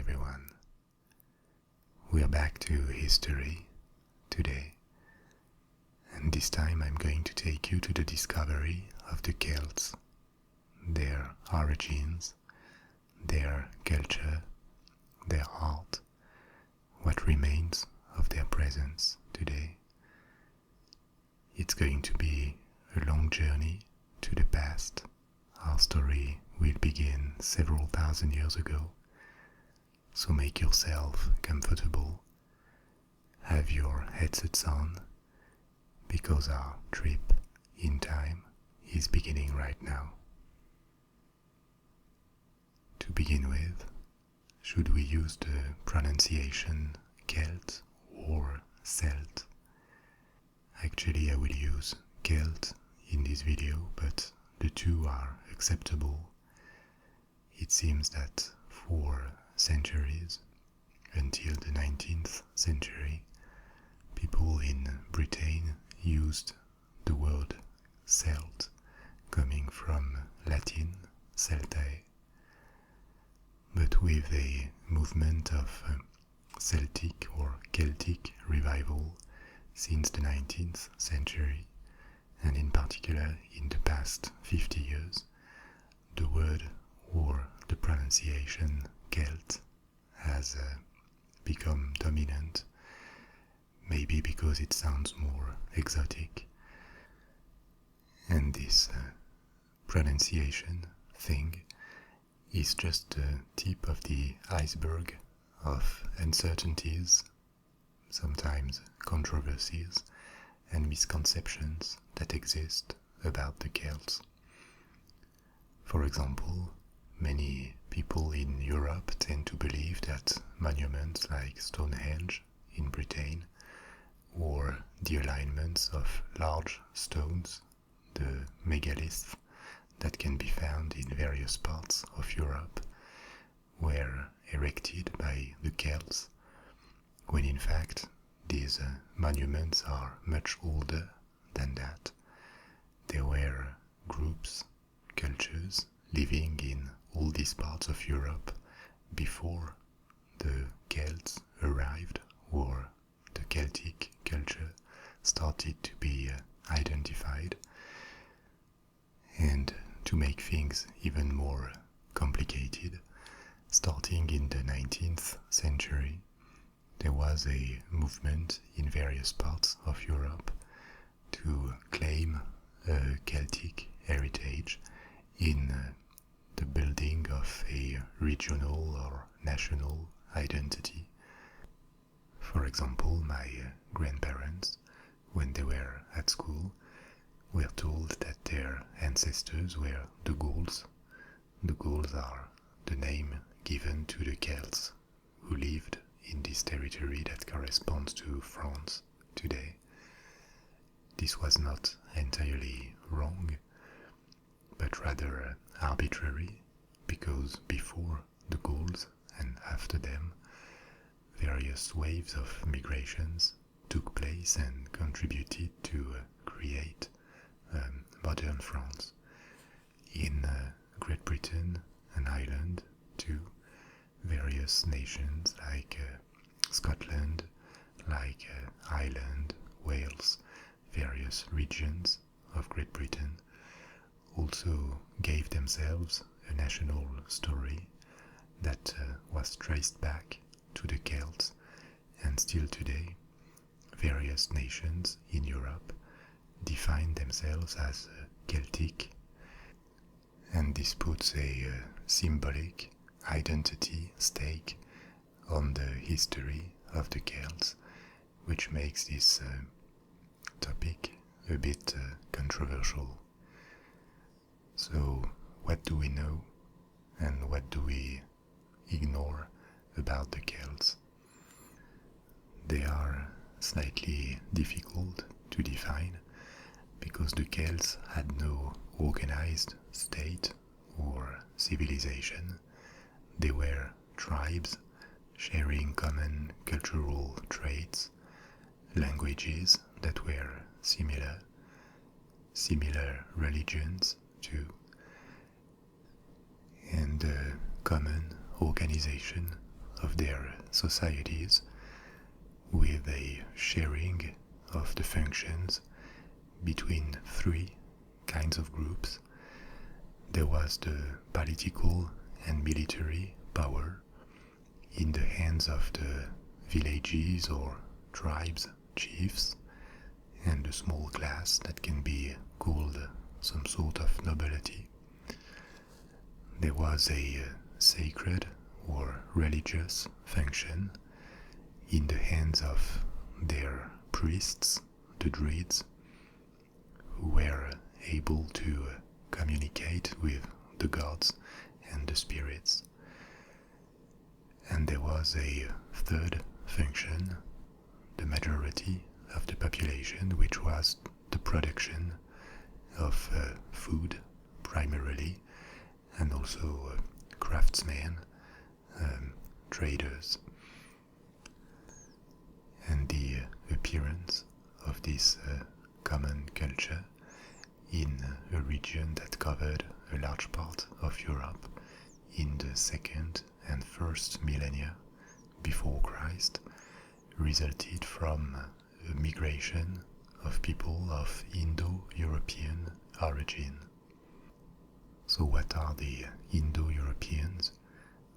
everyone. We're back to history today, and this time I'm going to take you to the discovery of the Celts, their origins, their culture, their art, what remains of their presence today. It's going to be a long journey to the past. Our story will begin several thousand years ago, so make yourself comfortable, have your headsets on, because our trip in time is beginning right now. To begin with, should we use the pronunciation Celt or Celt? Actually, I will use Celt in this video, but the two are acceptable. It seems that for centuries, until the 19th century, people in Britain used the word Celt, coming from Latin Celtae. But with the movement of Celtic or Celtic revival since the 19th century, and in particular in the past 50 years, the word or the pronunciation Celt has become dominant, maybe because it sounds more exotic. And this pronunciation thing is just the tip of the iceberg of uncertainties, sometimes controversies, and misconceptions that exist about the Celts. For example, many people in Europe tend to believe that monuments like Stonehenge in Britain, or the alignments of large stones, the megaliths that can be found in various parts of Europe, were erected by the Celts, when in fact these monuments are much older than that. There were groups, cultures living in all these parts of Europe before the Celts arrived, or the Celtic culture started to be identified. And to make things even more complicated, starting in the 19th century, there was a movement in various parts of Europe to claim a Celtic heritage in the building of a regional or national identity. For example, my grandparents, when they were at school, were told that their ancestors were the Gauls. The Gauls are the name given to the Celts who lived in this territory that corresponds to France today. This was not entirely wrong, but rather arbitrary, because before the Gauls and after them, various waves of migrations took place and contributed to create modern France. In Great Britain and Ireland too, various nations like Scotland, like Ireland, Wales, various regions of Great Britain also gave themselves a national story that was traced back to the Celts, and still today various nations in Europe define themselves as Celtic, and this puts a symbolic identity stake on the history of the Celts, which makes this topic a bit controversial. So, what do we know and what do we ignore about the Celts? They are slightly difficult to define because the Celts had no organized state or civilization. They were tribes sharing common cultural traits, languages that were similar religions too, and a common organization of their societies, with a sharing of the functions between three kinds of groups. There was the political and military power in the hands of the villages or tribes chiefs, and a small class that can be called some sort of nobility. There was a sacred or religious function in the hands of their priests, the druids, who were able to communicate with the gods and the spirits. And there was a third function, the majority of the population, which was the production of food primarily, and also craftsmen, traders. And the appearance of this common culture in a region that covered a large part of Europe in the second and first millennia before Christ resulted from a migration of people of Indo-European origin. So what are the Indo-Europeans?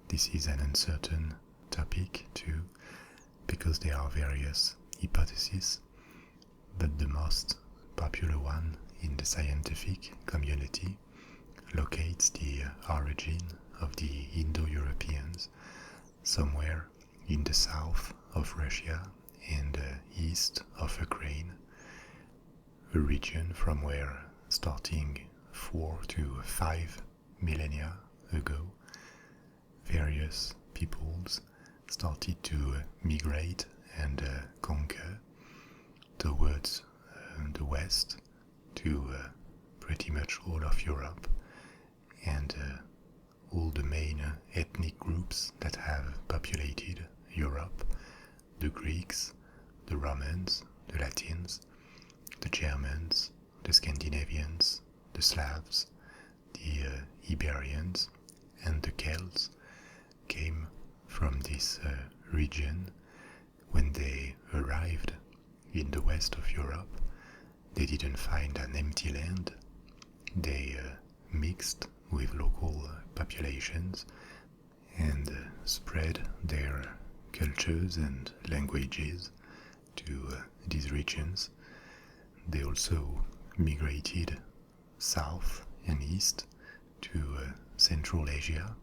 This is an uncertain topic too, because there are various hypotheses, but the most popular one in the scientific community locates the origin of the Indo-Europeans somewhere in the south of Russia and east of Ukraine, a region from where, starting 4 to 5 millennia ago, various peoples started to migrate and conquer towards the west to pretty much all of Europe, and all the main ethnic groups that have populated Europe: the Greeks, the Romans, the Latins, the Germans, the Scandinavians, the Slavs, the Iberians, and the Celts came from this region. When they arrived in the west of Europe, they didn't find an empty land. They mixed with local populations and spread their cultures and languages to these regions. They also migrated south and east to Central Asia.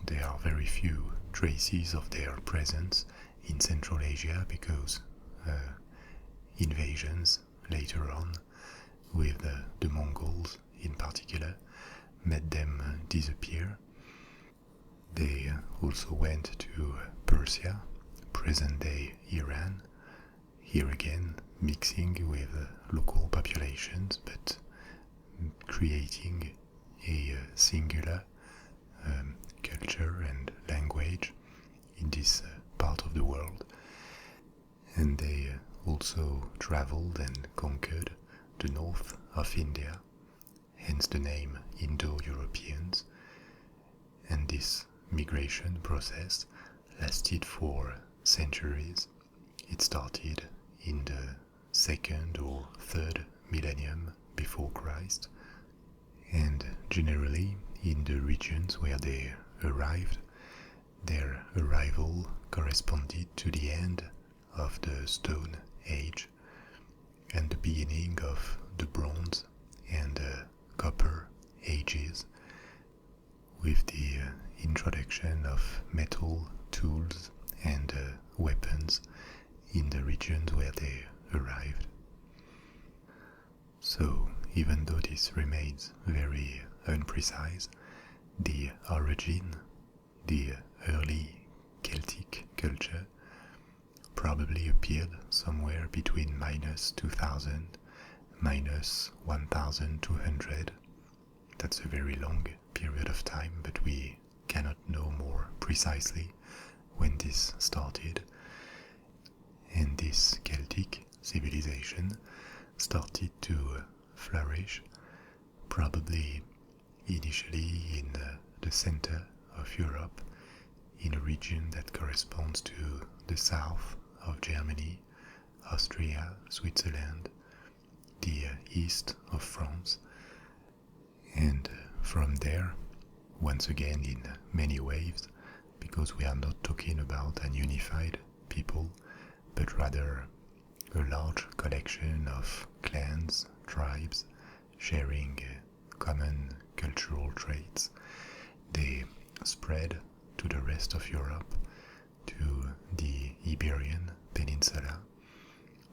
There are very few traces of their presence in Central Asia because invasions later on, with the Mongols in particular, made them disappear. They also went to Persia, present-day Iran, here again mixing with local populations, but creating a singular culture and language in this part of the world. And they also traveled and conquered the north of India, hence the name Indo-Europeans. And this migration process lasted for centuries. It started in the second or third millennium before Christ, and generally in the regions where they arrived, their arrival corresponded to the end of the Stone Age and the beginning of the Bronze and Copper Ages, with the introduction of metal tools and weapons in the regions where they arrived. So, even though this remains very unprecise, the origin, the early Celtic culture, probably appeared somewhere between minus 2000, minus 1200. That's a very long period of time, but we cannot know more precisely when this started. And this Celtic civilization started to flourish, probably initially in the center of Europe, in a region that corresponds to the south of Germany, Austria, Switzerland, the east of France, and from there, once again in many waves, because we are not talking about an unified people, but rather a large collection of clans, tribes, sharing common cultural traits. They spread to the rest of Europe, to the Iberian Peninsula,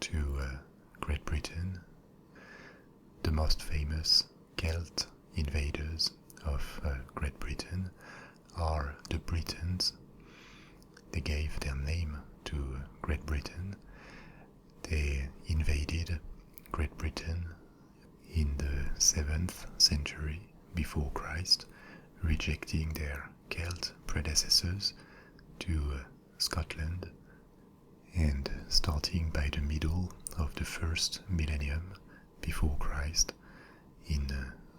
to Great Britain. The most famous Celt invaders of Great Britain are the Britons. They gave their name to Great Britain. They invaded Great Britain in the 7th century before Christ, rejecting their Celt predecessors to Scotland, and starting by the middle of the first millennium before Christ, in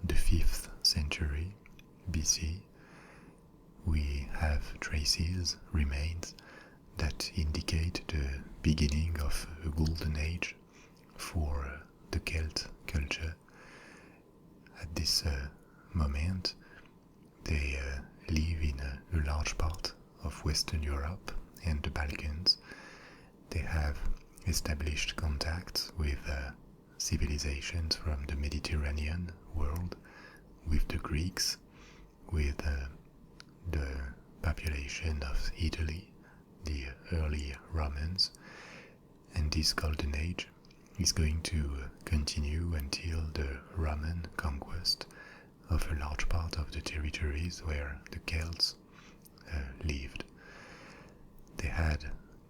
the 5th century BC, we have traces, remains, that indicate the beginning of a golden age for the Celt culture. At this moment, they live in a large part of Western Europe and the Balkans. They have established contacts with civilizations from the Mediterranean world, with the Greeks, with the population of Italy, the early Romans, and this golden age is going to continue until the Roman conquest of a large part of the territories where the Celts lived. They had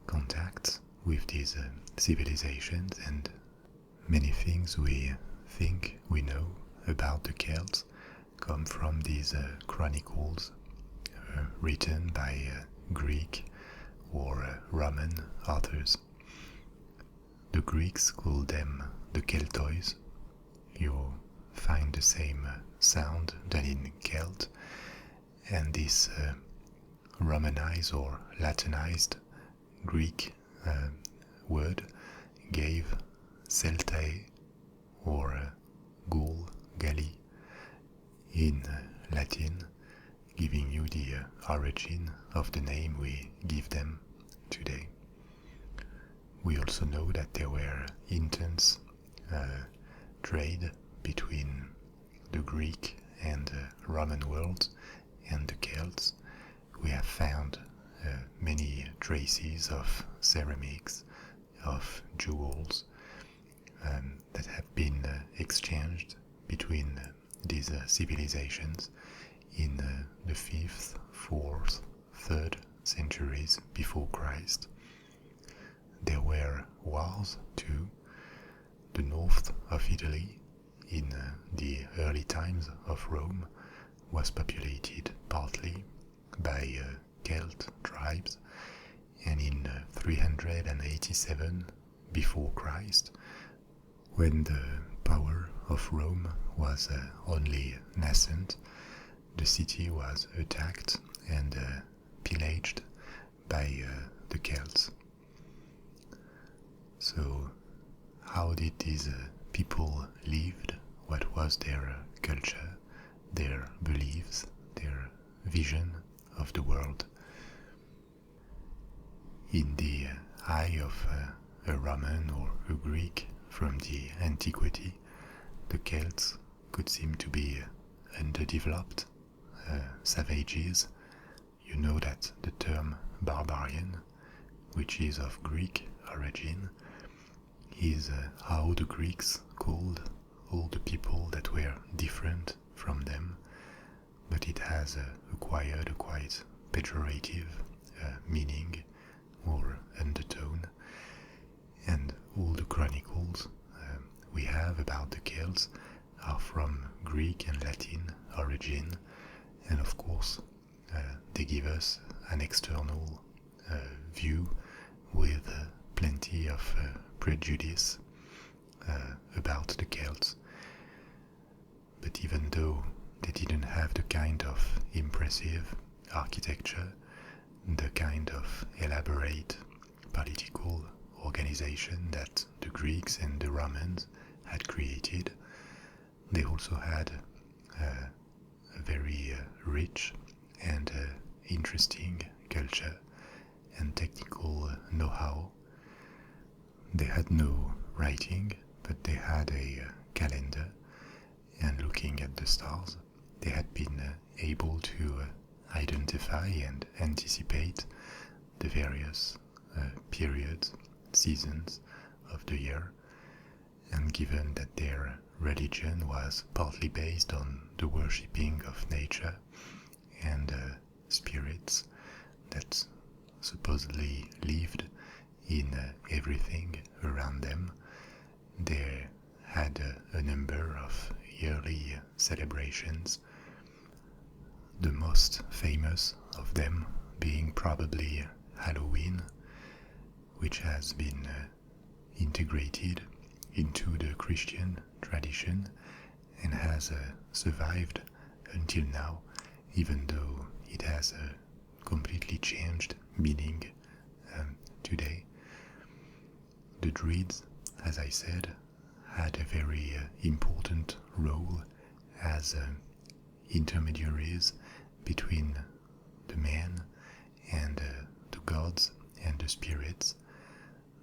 contacts with these civilizations, and many things we think we know about the Celts come from these chronicles written by Greek or Roman authors. The Greeks called them the Keltois. You find the same sound than in Celt, and this Romanized or Latinized Greek word gave Celtae or Gaul, Galli in Latin, giving you the origin of the name we give them today. We also know that there were intense trade between the Greek and Roman worlds and the Celts. We have found many traces of ceramics, of jewels that have been exchanged between these civilizations in the 5th, 4th, 3rd centuries before Christ. There were wars too. The north of Italy, in the early times of Rome, was populated partly by Celt tribes, and in 387 before Christ, when the power of Rome was only nascent, the city was attacked and pillaged by the Celts. So, how did these people live? What was their culture, their beliefs, their vision of the world? In the eye of a Roman or a Greek from the antiquity, the Celts could seem to be underdeveloped savages. You know that the term barbarian, which is of Greek origin, is how the Greeks called all the people that were different from them, but it has acquired a quite pejorative meaning or undertone, and all the chronicles we have about the Celts are from Greek and Latin origin, and of course they give us an external view with plenty of prejudice about the Celts. But even though they didn't have the kind of impressive architecture, the kind of elaborate political organization that the Greeks and the Romans had created. They also had a very rich and interesting culture and technical know-how. They had no writing, but they had a calendar, and looking at the stars, they had been able to identify and anticipate the various periods, seasons of the year, and given that their religion was partly based on the worshipping of nature and spirits that supposedly lived in everything around them, they had a number of yearly celebrations, the most famous of them being probably Halloween, which has been integrated into the Christian tradition and has survived until now, even though it has a completely changed meaning today. The Druids, as I said, had a very important role as intermediaries between the man and the gods and the spirits.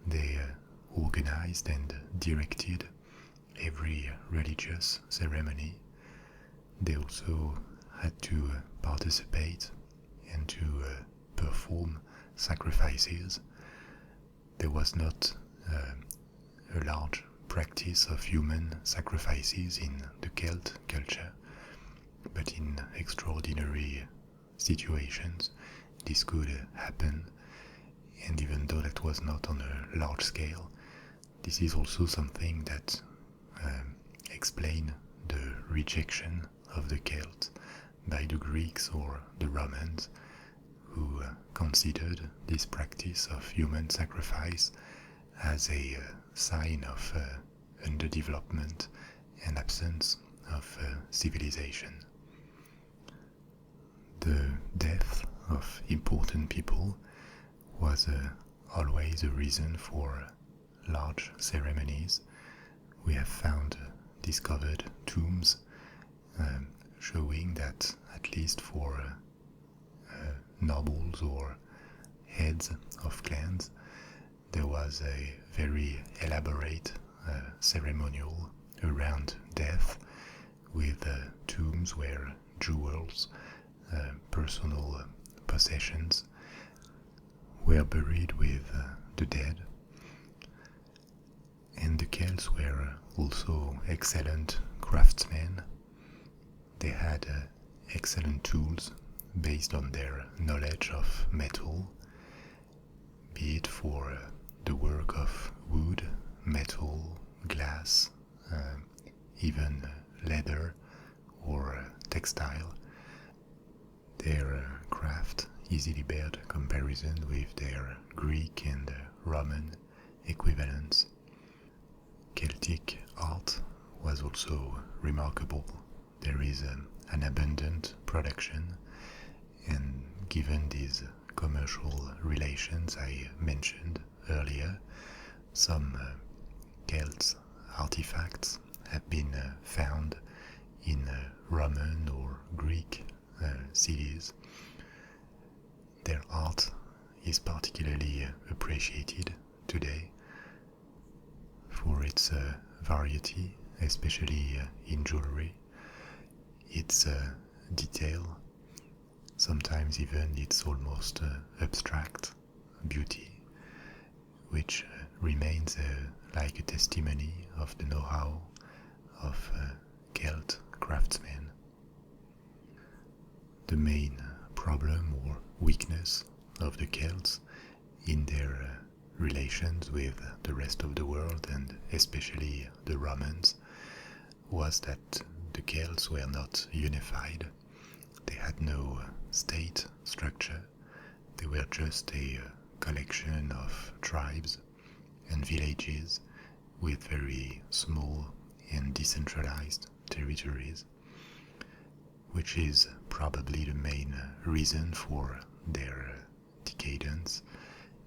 They organized and directed every religious ceremony. They also had to participate and to perform sacrifices. There was not a large practice of human sacrifices in the Celt culture, but in extraordinary situations this could happen, and even though that was not on a large scale, this is also something that explains the rejection of the Celt by the Greeks or the Romans, who considered this practice of human sacrifice as a sign of underdevelopment and absence of civilization. The death of important people was always a reason for large ceremonies. We have found discovered tombs showing that at least for nobles or heads of clans, there was a very elaborate ceremonial around death, with tombs where jewels, personal possessions were buried with the dead. And the Celts were also excellent craftsmen. They had excellent tools based on their knowledge of metal, be it for the work of wood, metal, glass, even leather or textile. Their craft easily bared comparison with their Greek and Roman equivalents. Celtic art was also remarkable. There is an abundant production, and given these commercial relations I mentioned earlier, some Celts artifacts have been found in Roman or Greek cities. Their art is particularly appreciated today for its variety, especially in jewelry, its detail, sometimes even its almost abstract beauty, which remains like a testimony of the know-how of Celt craftsmen. The main problem or weakness of the Celts in their relations with the rest of the world, and especially the Romans, was that the Celts were not unified. They had no state structure. They were just a collection of tribes and villages with very small and decentralized territories, which is probably the main reason for their decadence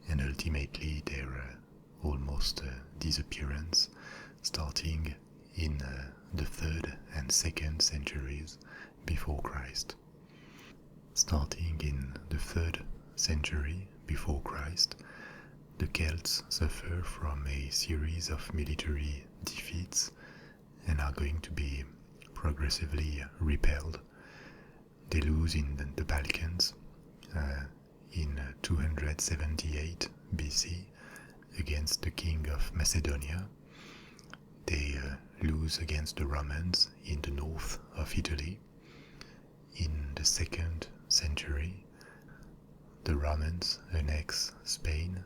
and ultimately their almost disappearance, starting in the 3rd and 2nd centuries before Christ. Starting in the 3rd century before Christ, the Celts suffer from a series of military defeats and are going to be progressively repelled. They lose in the Balkans in 278 BC against the king of Macedonia. They lose against the Romans in the north of Italy. In the 2nd century, the Romans annex Spain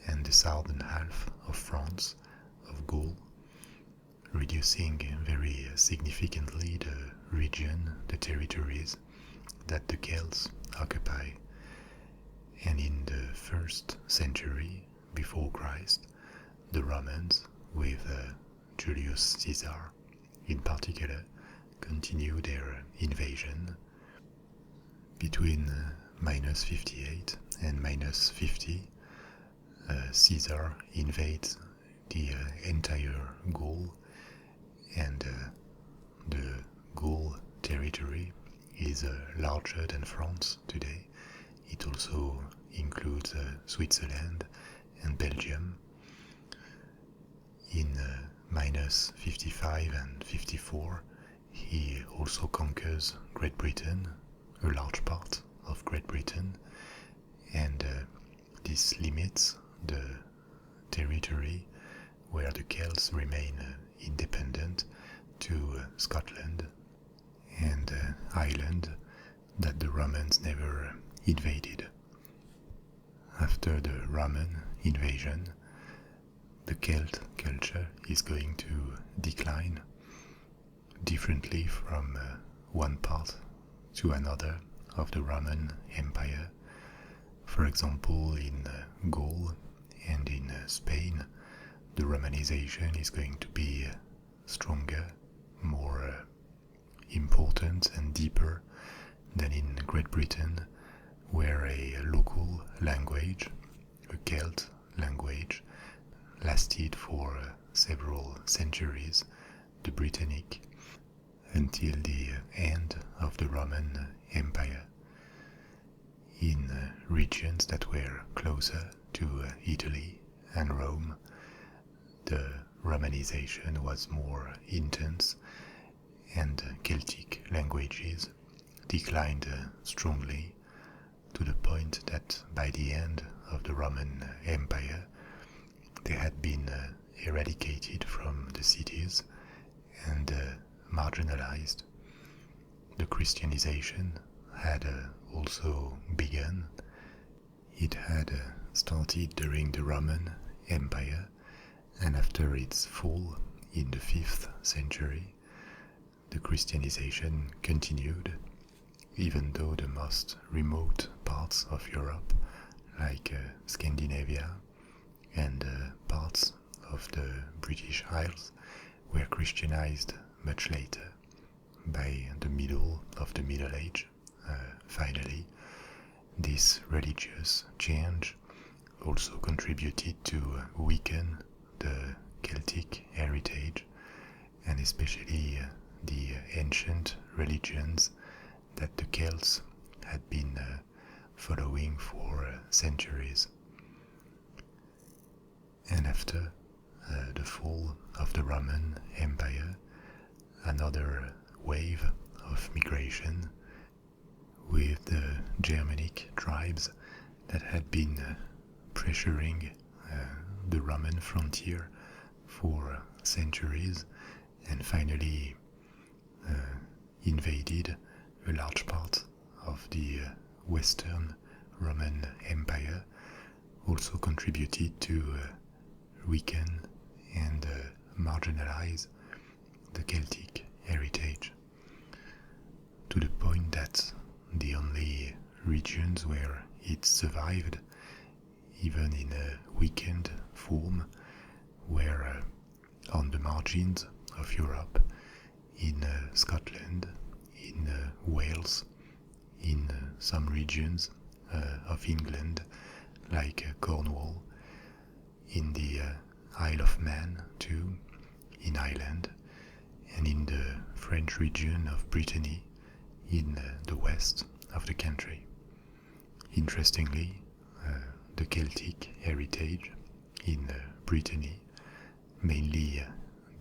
and the southern half of France, of Gaul, reducing very significantly the region, the territories that the Celts occupy. And in the 1st century before Christ, the Romans, with Julius Caesar in particular, continue their invasion. Between minus 58 and minus 50, Caesar invades the entire Gaul, and the Gaul territory is larger than France today. It also includes Switzerland and Belgium. In minus 55 and 54, he also conquers Great Britain, a large part of Great Britain, and this limits the territory where the Celts remain independent to Scotland and Ireland that the Romans never invaded. After the Roman invasion, the Celt culture is going to decline differently from one part to another of the Roman Empire. For example, in Gaul and in Spain, the Romanization is going to be stronger, more important and deeper than in Great Britain, where a local language, a Celt language, lasted for several centuries, the Britannic, until the end of the Roman Empire. In regions that were closer to Italy and Rome, the Romanization was more intense, and Celtic languages declined strongly, to the point that by the end of the Roman Empire they had been eradicated from the cities and marginalized. The Christianization had also begun. It had started during the Roman Empire, and after its fall in the 5th century, the Christianization continued, even though the most remote parts of Europe, like Scandinavia and parts of the British Isles, were Christianized much later, by the middle of the Middle Age. Finally, this religious change also contributed to weaken the Celtic heritage, and especially the ancient religions that the Celts had been following for centuries. And after the fall of the Roman Empire, another wave of migration with the Germanic tribes that had been pressuring the Roman frontier for centuries, and finally invaded a large part of the Western Roman Empire, also contributed to weaken and marginalize the Celtic heritage, to the point that the only regions where it survived, even in a weakened form, were on the margins of Europe, in Scotland, in Wales, in some regions of England, like Cornwal, in the Isle of Man too, in Ireland, and in the French region of Brittany, in the west of the country. Interestingly, the Celtic heritage in Brittany, mainly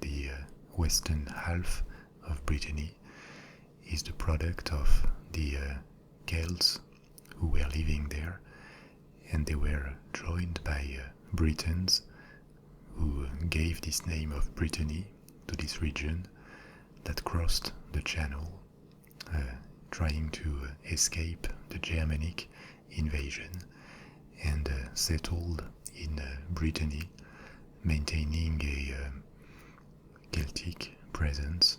the western half of Brittany, is the product of the Celts who were living there, and they were joined by Britons who gave this name of Brittany to this region that crossed the channel, trying to escape the Germanic invasion, and settled in Brittany, maintaining a Celtic presence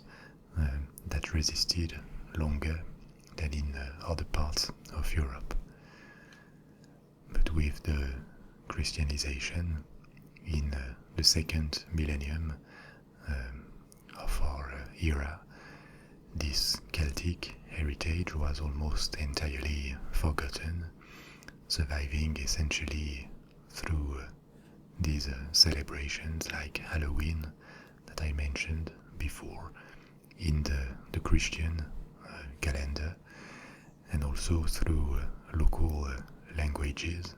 that resisted longer than in other parts of Europe. But with the Christianization in the second millennium of our era, this Celtic heritage was almost entirely forgotten, surviving essentially through these celebrations like Halloween that I mentioned before in the Christian calendar, and also through local languages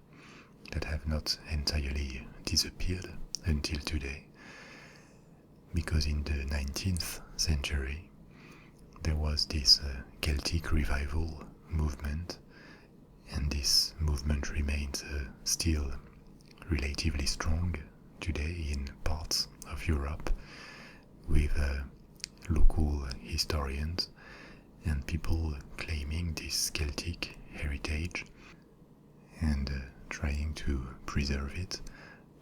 that have not entirely disappeared until today. Because in the 19th century there was this Celtic revival movement, and this movement remains still relatively strong today in parts of Europe, with local historians and people claiming this Celtic heritage and trying to preserve it,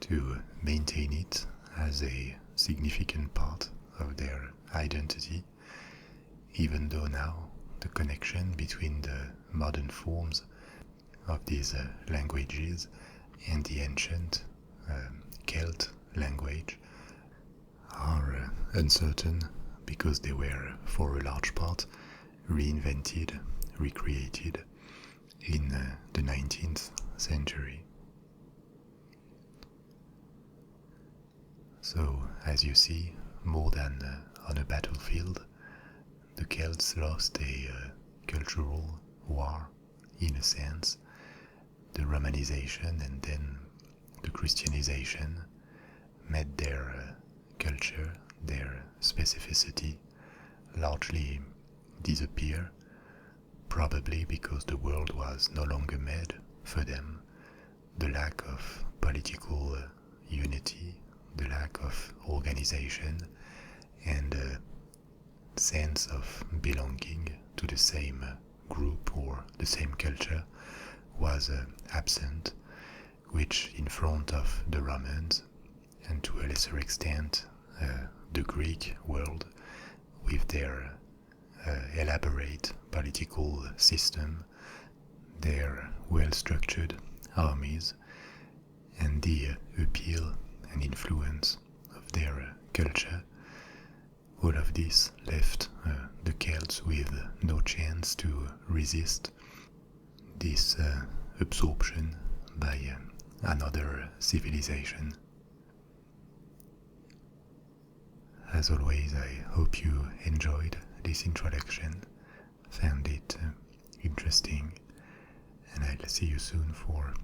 to maintain it as a significant part of their identity, even though now the connection between the modern forms of these languages and the ancient Celt language are uncertain, because they were, for a large part, reinvented, recreated in the 19th century. So, as you see, more than on a battlefield, the Celts lost a cultural war, in a sense. The Romanization and then the Christianization made their culture, their specificity, largely disappear, probably because the world was no longer made for them. The lack of political unity, the lack of organization, and a sense of belonging to the same group or the same culture was absent, which in front of the Romans, and to a lesser extent the Greek world, with their elaborate political system, their well-structured armies, and the appeal and influence of their culture, all of this left the Celts with no chance to resist this absorption by another civilization. As always, I hope you enjoyed this introduction, found it interesting, and I'll see you soon for